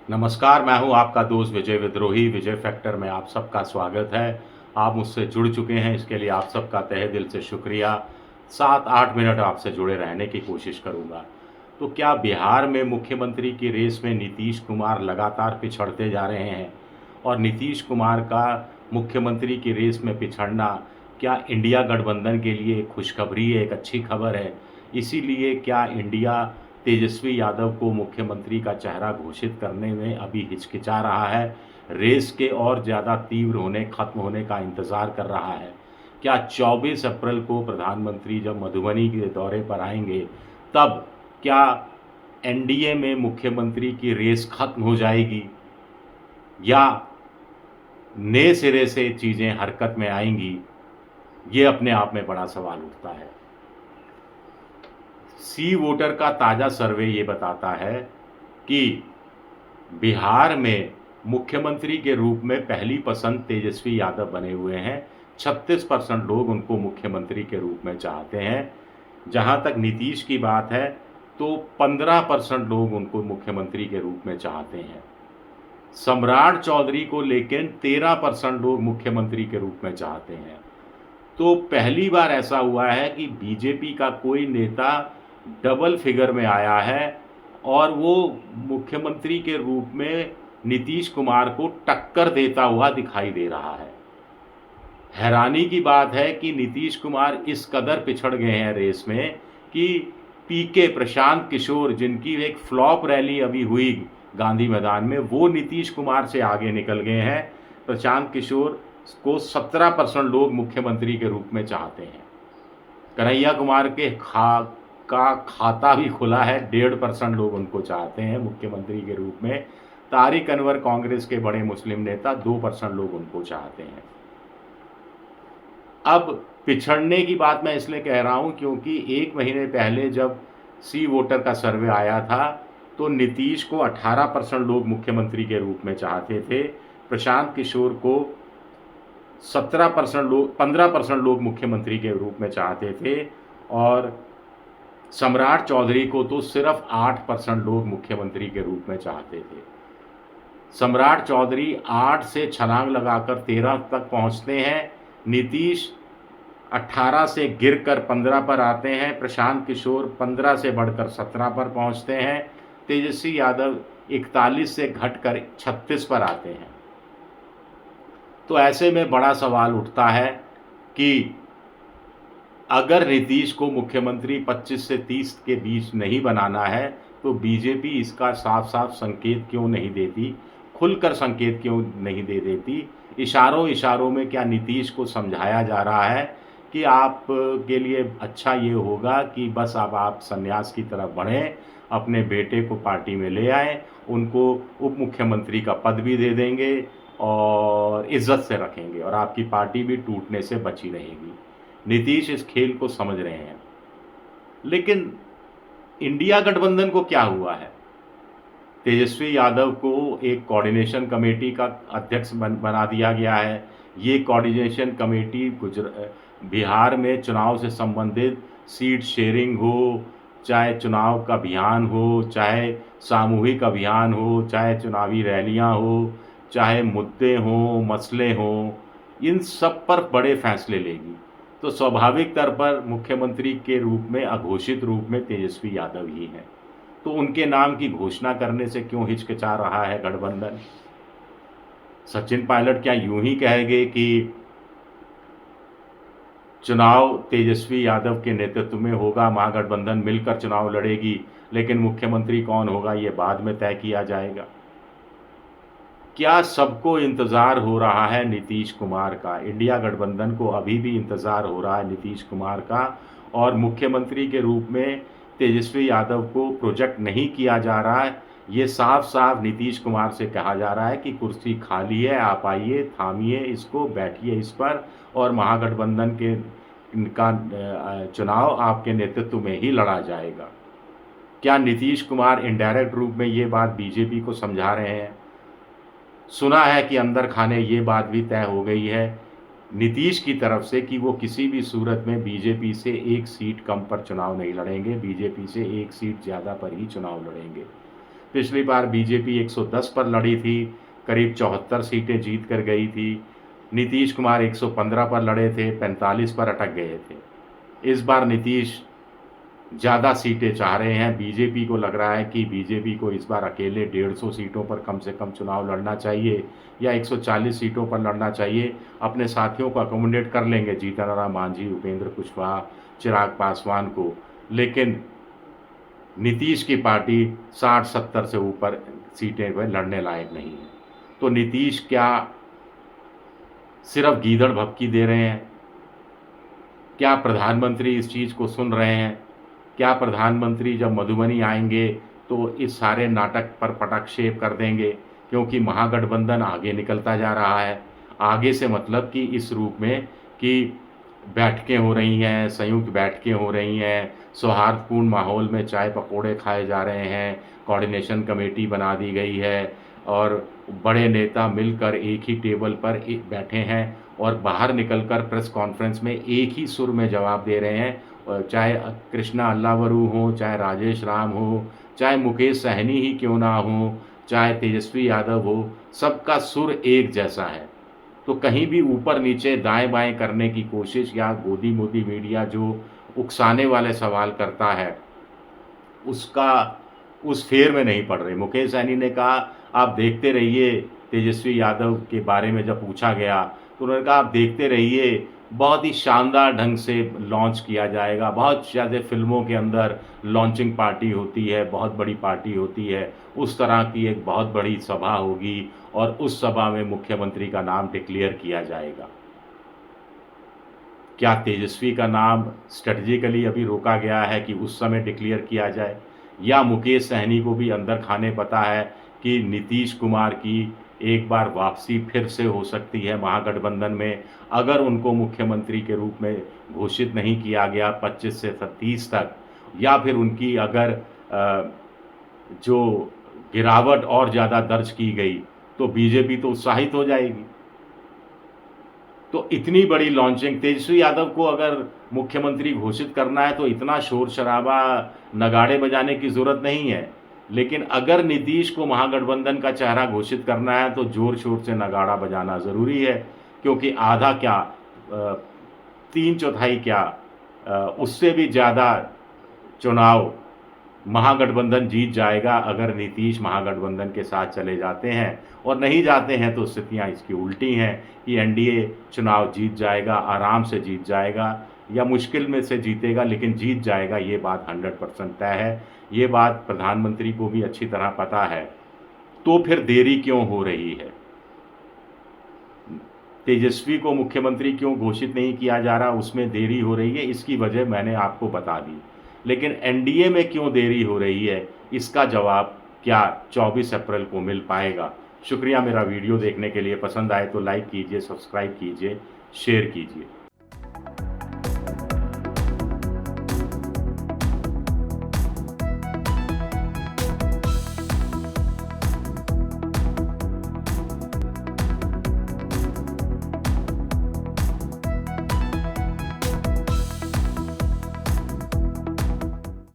नमस्कार, मैं हूं आपका दोस्त विजय विद्रोही। विजय फैक्टर में आप सबका स्वागत है। आप मुझसे जुड़ चुके हैं, इसके लिए आप सबका तहे दिल से शुक्रिया। 7-8 मिनट आपसे जुड़े रहने की कोशिश करूंगा। तो क्या बिहार में मुख्यमंत्री की रेस में नीतीश कुमार लगातार पिछड़ते जा रहे हैं? और नीतीश कुमार का मुख्यमंत्री की रेस में पिछड़ना क्या इंडिया गठबंधन के लिए एक खुशखबरी है, एक अच्छी खबर है? इसीलिए क्या इंडिया तेजस्वी यादव को मुख्यमंत्री का चेहरा घोषित करने में अभी हिचकिचा रहा है, रेस के और ज़्यादा तीव्र होने, खत्म होने का इंतज़ार कर रहा है? क्या 24 अप्रैल को प्रधानमंत्री जब मधुबनी के दौरे पर आएंगे, तब क्या एनडीए में मुख्यमंत्री की रेस खत्म हो जाएगी, या नए सिरे से चीज़ें हरकत में आएंगी? ये अपने आप में बड़ा सवाल उठता है। सी वोटर का ताज़ा सर्वे ये बताता है कि बिहार में मुख्यमंत्री के रूप में पहली पसंद तेजस्वी यादव बने हुए हैं। 36% लोग उनको मुख्यमंत्री के रूप में चाहते हैं। जहाँ तक नीतीश की बात है, तो 15% लोग उनको मुख्यमंत्री के रूप में चाहते हैं। सम्राट चौधरी को लेकिन 13% लोग मुख्यमंत्री के रूप में चाहते हैं। तो पहली बार ऐसा हुआ है कि बीजेपी का कोई नेता डबल फिगर में आया है और वो मुख्यमंत्री के रूप में नीतीश कुमार को टक्कर देता हुआ दिखाई दे रहा है। हैरानी की बात है कि नीतीश कुमार इस कदर पिछड़ गए हैं रेस में कि पीके प्रशांत किशोर, जिनकी एक फ्लॉप रैली अभी हुई गांधी मैदान में, वो नीतीश कुमार से आगे निकल गए हैं। प्रशांत किशोर को 17% लोग मुख्यमंत्री के रूप में चाहते हैं। कन्हैया कुमार के खाता भी खुला है, 1.5% लोग उनको चाहते हैं मुख्यमंत्री के रूप में। तारिक अनवर, कांग्रेस के बड़े मुस्लिम नेता, 2% लोग उनको चाहते हैं। अब पिछड़ने की बात मैं इसलिए कह रहा हूं क्योंकि 1 महीने पहले जब सी वोटर का सर्वे आया था, तो नीतीश को 18% लोग मुख्यमंत्री के रूप में चाहते थे। प्रशांत किशोर को 15% लोग मुख्यमंत्री के रूप में चाहते थे, और सम्राट चौधरी को तो सिर्फ 8% लोग मुख्यमंत्री के रूप में चाहते थे। सम्राट चौधरी 8 से छलांग लगाकर 13 तक पहुंचते हैं। नीतीश 18 से गिरकर 15 पर आते हैं। प्रशांत किशोर 15 से बढ़कर 17 पर पहुंचते हैं। तेजस्वी यादव 41 से घटकर 36 पर आते हैं। तो ऐसे में बड़ा सवाल उठता है कि अगर नीतीश को मुख्यमंत्री 25 से 30 के बीच नहीं बनाना है, तो बीजेपी इसका साफ साफ संकेत क्यों नहीं देती, खुलकर संकेत क्यों नहीं दे देती? इशारों में क्या नीतीश को समझाया जा रहा है कि आप के लिए अच्छा ये होगा कि बस अब आप संन्यास की तरफ बढ़ें, अपने बेटे को पार्टी में ले आएं, उनको उप मुख्यमंत्री का पद भी दे देंगे और इज्जत से रखेंगे और आपकी पार्टी भी टूटने से बची रहेगी। नीतीश इस खेल को समझ रहे हैं। लेकिन इंडिया गठबंधन को क्या हुआ है? तेजस्वी यादव को एक कोऑर्डिनेशन कमेटी का अध्यक्ष बना दिया गया है। ये कोऑर्डिनेशन कमेटी बिहार में चुनाव से संबंधित सीट शेयरिंग हो, चाहे चुनाव का अभियान हो, चाहे सामूहिक अभियान हो, चाहे चुनावी रैलियां हो, चाहे मुद्दे हों, मसले हों, इन सब पर बड़े फैसले लेगी। तो स्वाभाविक तौर पर मुख्यमंत्री के रूप में, अघोषित रूप में तेजस्वी यादव ही हैं। तो उनके नाम की घोषणा करने से क्यों हिचकिचा रहा है गठबंधन? सचिन पायलट क्या यूं ही कहेंगे कि चुनाव तेजस्वी यादव के नेतृत्व में होगा, महागठबंधन मिलकर चुनाव लड़ेगी, लेकिन मुख्यमंत्री कौन होगा ये बाद में तय किया जाएगा? क्या सबको इंतज़ार हो रहा है नीतीश कुमार का? इंडिया गठबंधन को अभी भी इंतज़ार हो रहा है नीतीश कुमार का, और मुख्यमंत्री के रूप में तेजस्वी यादव को प्रोजेक्ट नहीं किया जा रहा है। ये साफ साफ नीतीश कुमार से कहा जा रहा है कि कुर्सी खाली है, आप आइए, थामिए इसको, बैठिए इस पर, और महागठबंधन के का चुनाव आपके नेतृत्व में ही लड़ा जाएगा। क्या नीतीश कुमार इनडायरेक्ट रूप में ये बात बीजेपी को समझा रहे हैं? सुना है कि अंदर खाने ये बात भी तय हो गई है नीतीश की तरफ से कि वो किसी भी सूरत में बीजेपी से 1 सीट कम पर चुनाव नहीं लड़ेंगे, बीजेपी से 1 सीट ज़्यादा पर ही चुनाव लड़ेंगे। पिछली बार बीजेपी 110 पर लड़ी थी, करीब 74 सीटें जीत कर गई थी। नीतीश कुमार 115 पर लड़े थे, 45 पर अटक गए थे। इस बार नीतीश ज़्यादा सीटें चाह रहे हैं। बीजेपी को लग रहा है कि बीजेपी को इस बार अकेले 150 सीटों पर कम से कम चुनाव लड़ना चाहिए या 140 सीटों पर लड़ना चाहिए। अपने साथियों को अकोमोडेट कर लेंगे, जीतन राम मांझी, उपेंद्र कुशवाहा, चिराग पासवान को, लेकिन नीतीश की पार्टी 60-70 से ऊपर सीटें पर लड़ने लायक नहीं है। तो नीतीश क्या सिर्फ गीदड़ भभकी दे रहे हैं? क्या प्रधानमंत्री इस चीज़ को सुन रहे हैं? क्या प्रधानमंत्री जब मधुबनी आएंगे तो इस सारे नाटक पर पटाक्षेप कर देंगे? क्योंकि महागठबंधन आगे निकलता जा रहा है। आगे से मतलब कि इस रूप में कि बैठकें हो रही हैं, संयुक्त बैठकें हो रही हैं, सौहार्दपूर्ण माहौल में चाय पकौड़े खाए जा रहे हैं, कोऑर्डिनेशन कमेटी बना दी गई है और बड़े नेता मिलकर एक ही टेबल पर बैठे हैं और बाहर निकलकर प्रेस कॉन्फ्रेंस में एक ही सुर में जवाब दे रहे हैं। चाहे कृष्णा अल्लावरू हो, चाहे राजेश राम हो, चाहे मुकेश सहनी ही क्यों ना हो, चाहे तेजस्वी यादव हो, सबका सुर एक जैसा है। तो कहीं भी ऊपर नीचे दाएं बाएं करने की कोशिश या गोदी मोदी मीडिया जो उकसाने वाले सवाल करता है, उसका उस फेर में नहीं पड़ रही। मुकेश सहनी ने कहा आप देखते रहिए, तेजस्वी यादव के बारे में जब पूछा गया तो उन्होंने कहा आप देखते रहिए, बहुत ही शानदार ढंग से लॉन्च किया जाएगा। बहुत ज़्यादा फिल्मों के अंदर लॉन्चिंग पार्टी होती है, बहुत बड़ी पार्टी होती है, उस तरह की एक बहुत बड़ी सभा होगी और उस सभा में मुख्यमंत्री का नाम डिक्लेयर किया जाएगा। क्या तेजस्वी का नाम स्ट्रेटजिकली अभी रोका गया है कि उस समय डिक्लेयर किया जाए, या मुकेश सहनी को भी अंदर खाने पता है कि नीतीश कुमार की एक बार वापसी फिर से हो सकती है महागठबंधन में, अगर उनको मुख्यमंत्री के रूप में घोषित नहीं किया गया 25 से 30 तक, या फिर उनकी अगर जो गिरावट और ज़्यादा दर्ज की गई तो बीजेपी तो उत्साहित हो जाएगी। तो इतनी बड़ी लॉन्चिंग, तेजस्वी यादव को अगर मुख्यमंत्री घोषित करना है तो इतना शोर शराबा, नगाड़े बजाने की ज़रूरत नहीं है। लेकिन अगर नीतीश को महागठबंधन का चेहरा घोषित करना है तो ज़ोर शोर से नगाड़ा बजाना ज़रूरी है, क्योंकि आधा क्या 3/4 क्या उससे भी ज़्यादा चुनाव महागठबंधन जीत जाएगा अगर नीतीश महागठबंधन के साथ चले जाते हैं। और नहीं जाते हैं तो स्थितियां इसकी उल्टी हैं कि एनडीए चुनाव जीत जाएगा, आराम से जीत जाएगा, या मुश्किल में से जीतेगा लेकिन जीत जाएगा। ये बात 100% तय है। ये बात प्रधानमंत्री को भी अच्छी तरह पता है। तो फिर देरी क्यों हो रही है? तेजस्वी को मुख्यमंत्री क्यों घोषित नहीं किया जा रहा, उसमें देरी हो रही है, इसकी वजह मैंने आपको बता दी। लेकिन एनडीए में क्यों देरी हो रही है, इसका जवाब क्या 24 अप्रैल को मिल पाएगा। शुक्रिया मेरा वीडियो देखने के लिए। पसंद आए तो लाइक कीजिए, सब्सक्राइब कीजिए, शेयर कीजिए।